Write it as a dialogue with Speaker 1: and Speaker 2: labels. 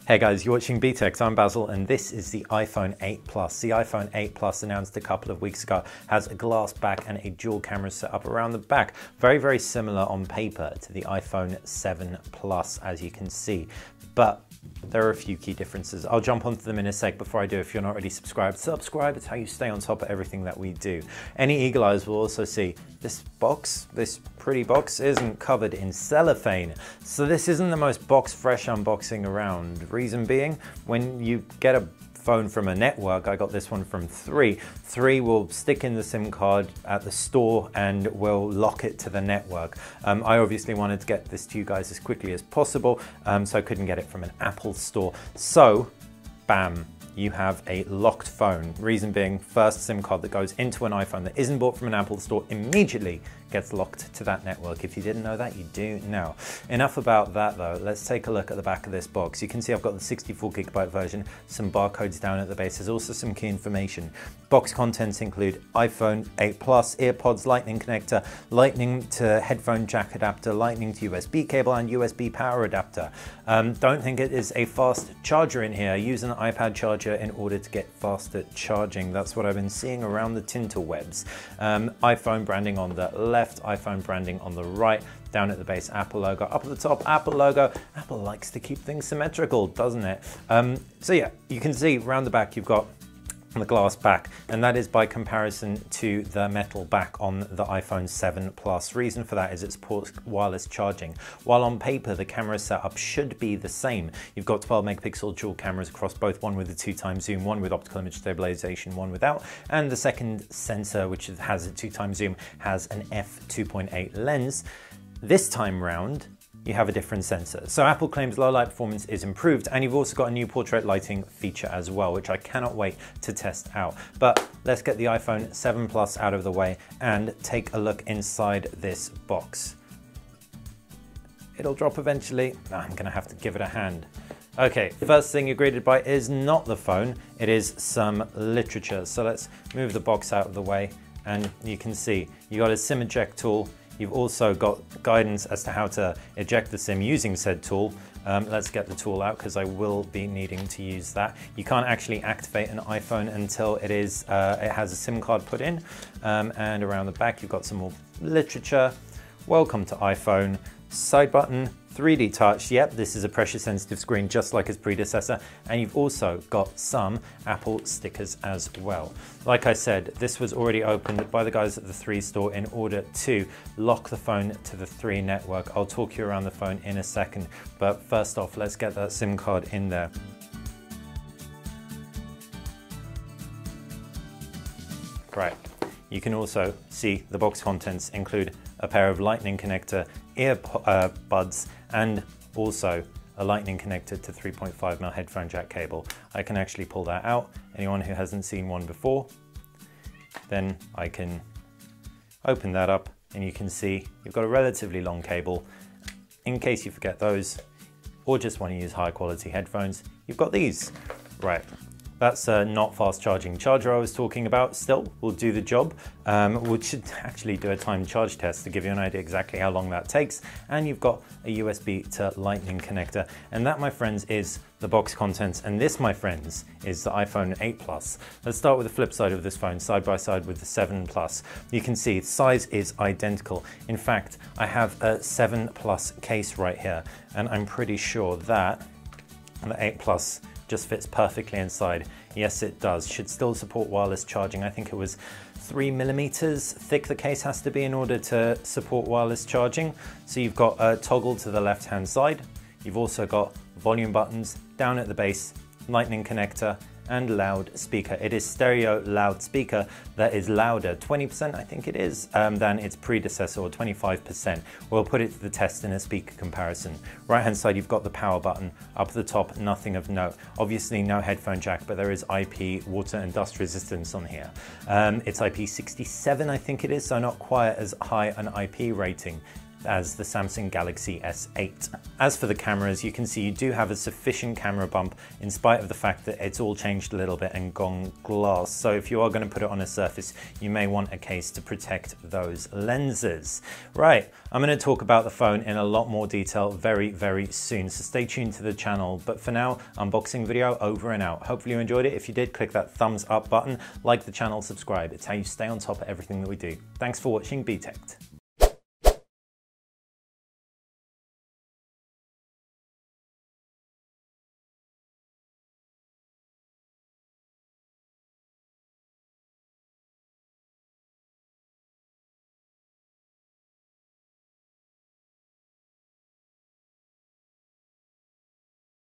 Speaker 1: Hey guys, you're watching BTEX, I'm Basil, and this is the iPhone 8 Plus. The iPhone 8 Plus, announced a couple of weeks ago, has a glass back and a dual camera setup around the back. Very, very similar on paper to the iPhone 7 Plus, as you can see. But there are a few key differences. I'll jump onto them in a sec. Before I do, if you're not already subscribed, subscribe. It's how you stay on top of everything that we do. Any eagle eyes will also see this box, this pretty box, isn't covered in cellophane. So this isn't the most box fresh unboxing around. Reason being, when you get a phone from a network, I got this one from 3 will stick in the SIM card at the store and will lock it to the network. I obviously wanted to get this to you guys as quickly as possible, so I couldn't get it from an Apple store. So, bam, you have a locked phone. Reason being, first SIM card that goes into an iPhone that isn't bought from an Apple store immediately gets locked to that network. If you didn't know that, you do now. Enough about that though. Let's take a look at the back of this box. You can see I've got the 64GB version, some barcodes down at the base. There's also some key information. Box contents include iPhone 8 Plus, EarPods, Lightning connector, Lightning to headphone jack adapter, Lightning to USB cable, and USB power adapter. Don't think it is a fast charger in here. Use an iPad charger in order to get faster charging. That's what I've been seeing around the tinterwebs. iPhone branding on the left, iPhone branding on the right, down at the base Apple logo, up at the top Apple logo. Apple likes to keep things symmetrical, doesn't it? So yeah, you can see around the back you've got the glass back, and that is by comparison to the metal back on the iPhone 7 Plus. Reason for that is it supports wireless charging. While on paper the camera setup should be the same. You've got 12 megapixel dual cameras across both, one with a 2x zoom, one with optical image stabilization, one without, and the second sensor, which has a 2x zoom, has an f2.8 lens. This time round, you have a different sensor. So Apple claims low light performance is improved, and you've also got a new portrait lighting feature as well, which I cannot wait to test out. But let's get the iPhone 7 Plus out of the way and take a look inside this box. It'll drop eventually. I'm gonna have to give it a hand. Okay, first thing you're greeted by is not the phone, it is some literature. So let's move the box out of the way, and you can see you got a SIM eject tool. You've also got guidance as to how to eject the SIM using said tool. Let's get the tool out because I will be needing to use that. You can't actually activate an iPhone until it has a SIM card put in. And around the back you've got some more literature. Welcome to iPhone. Side button, 3D touch. Yep, this is a pressure sensitive screen just like its predecessor, and you've also got some Apple stickers as well. Like I said, this was already opened by the guys at the 3 store in order to lock the phone to the 3 network. I'll talk you around the phone in a second, but first off, let's get that SIM card in there. Right, you can also see the box contents include a pair of Lightning connector earbuds and also a Lightning connector to 3.5mm headphone jack cable. I can actually pull that out. Anyone who hasn't seen one before, then I can open that up and you can see you've got a relatively long cable. In case you forget those or just want to use high quality headphones, you've got these. Right. That's a not fast charging charger I was talking about. Still, will do the job. We should actually do a timed charge test to give you an idea exactly how long that takes. And you've got a USB to Lightning connector. And that, my friends, is the box contents. And this, my friends, is the iPhone 8 Plus. Let's start with the flip side of this phone, side by side with the 7 Plus. You can see the size is identical. In fact, I have a 7 Plus case right here, and I'm pretty sure that the 8 Plus just fits perfectly inside. Yes, it does. Should still support wireless charging. I think it was 3mm thick the case has to be in order to support wireless charging. So you've got a toggle to the left-hand side. You've also got volume buttons down at the base, Lightning connector, and loudspeaker. It is stereo loudspeaker that is louder, 20% I think it is, than its predecessor, or 25%. We'll put it to the test in a speaker comparison. Right hand side you've got the power button. Up at the top, nothing of note. Obviously no headphone jack, but there is IP, water and dust resistance on here. It's IP67 I think it is, so not quite as high an IP rating. as the Samsung Galaxy S8. As for the cameras, you can see you do have a sufficient camera bump in spite of the fact that it's all changed a little bit and gone glass. So if you are going to put it on a surface, you may want a case to protect those lenses. Right, I'm going to talk about the phone in a lot more detail very, very soon, so stay tuned to the channel. But for now, unboxing video over and out. Hopefully you enjoyed it. If you did, click that thumbs up button, like the channel, subscribe. It's how you stay on top of everything that we do. Thanks for watching BTech.